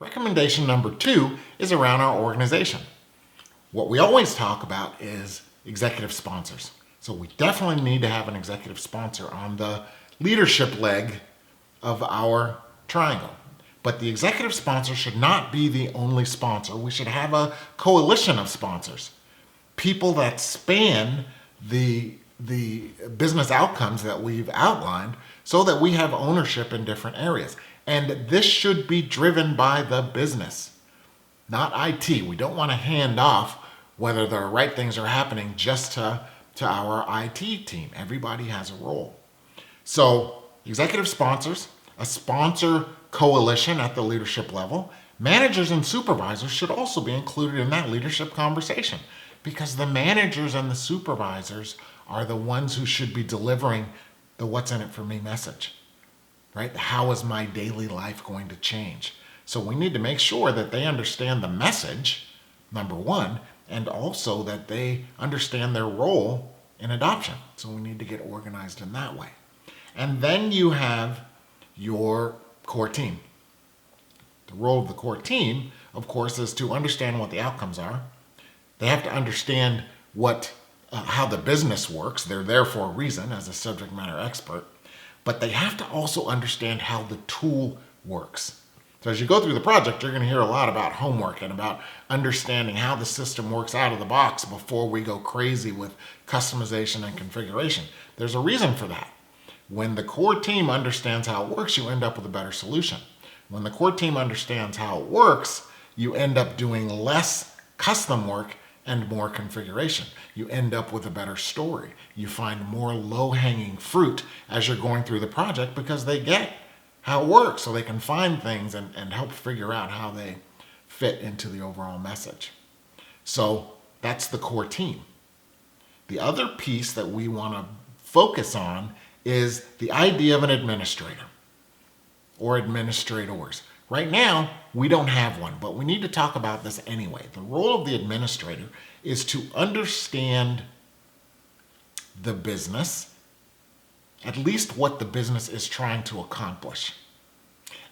Recommendation number 2 is around our organization. What we always talk about is executive sponsors. So we definitely need to have an executive sponsor on the leadership leg of our triangle. But the executive sponsor should not be the only sponsor. We should have a coalition of sponsors. People that span the business outcomes that we've outlined so that we have ownership in different areas. And this should be driven by the business, not IT. We don't want to hand off whether the right things are happening just to our IT team. Everybody has a role. So executive sponsors, a sponsor coalition at the leadership level, managers and supervisors should also be included in that leadership conversation because the managers and the supervisors are the ones who should be delivering the what's in it for me message, right? How is my daily life going to change? So we need to make sure that they understand the message, number one, and also that they understand their role in adoption. So we need to get organized in that way. And then you have your core team. The role of the core team, of course, is to understand what the outcomes are. They have to understand how the business works. They're there for a reason as a subject matter expert. But they have to also understand how the tool works. So as you go through the project, you're going to hear a lot about homework and about understanding how the system works out of the box before we go crazy with customization and configuration. There's a reason for that. When the core team understands how it works, you end up with a better solution. When the core team understands how it works, you end up doing less custom work and more configuration. You end up with a better story. You find more low-hanging fruit as you're going through the project because they get how it works, so they can find things and help figure out how they fit into the overall message. So that's the core team. The other piece that we want to focus on is the idea of an administrator or administrators. Right now, we don't have one, but we need to talk about this anyway. The role of the administrator is to understand the business, at least what the business is trying to accomplish.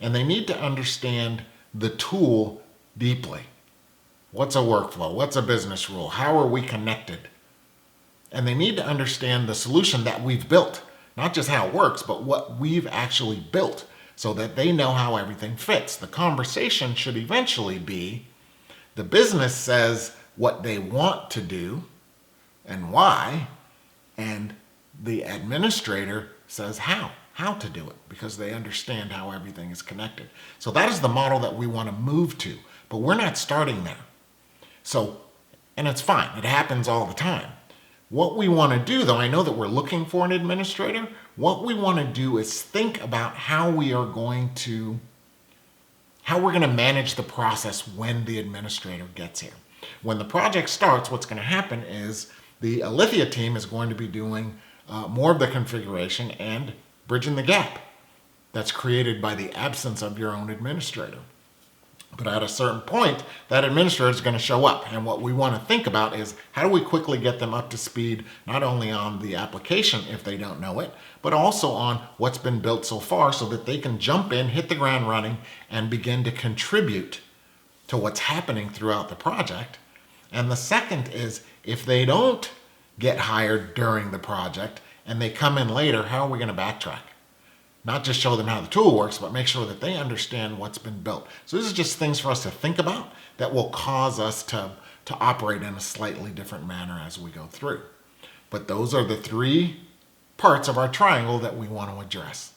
And they need to understand the tool deeply. What's a workflow? What's a business rule? How are we connected? And they need to understand the solution that we've built, not just how it works, but what we've actually built, so that they know how everything fits. The conversation should eventually be the business says what they want to do and why, and the administrator says how to do it, because they understand how everything is connected. So that is the model that we want to move to, but we're not starting there. So, and it's fine, it happens all the time. What we want to do, though, I know that we're looking for an administrator. What we want to do is think about how we're going to manage the process when the administrator gets here. When the project starts, what's going to happen is the Alithia team is going to be doing more of the configuration and bridging the gap that's created by the absence of your own administrator. But at a certain point, that administrator is going to show up. And what we want to think about is how do we quickly get them up to speed, not only on the application if they don't know it, but also on what's been built so far so that they can jump in, hit the ground running, and begin to contribute to what's happening throughout the project. And the second is if they don't get hired during the project and they come in later, how are we going to backtrack? Not just show them how the tool works, but make sure that they understand what's been built. So this is just things for us to think about that will cause us to operate in a slightly different manner as we go through. But those are the 3 parts of our triangle that we want to address.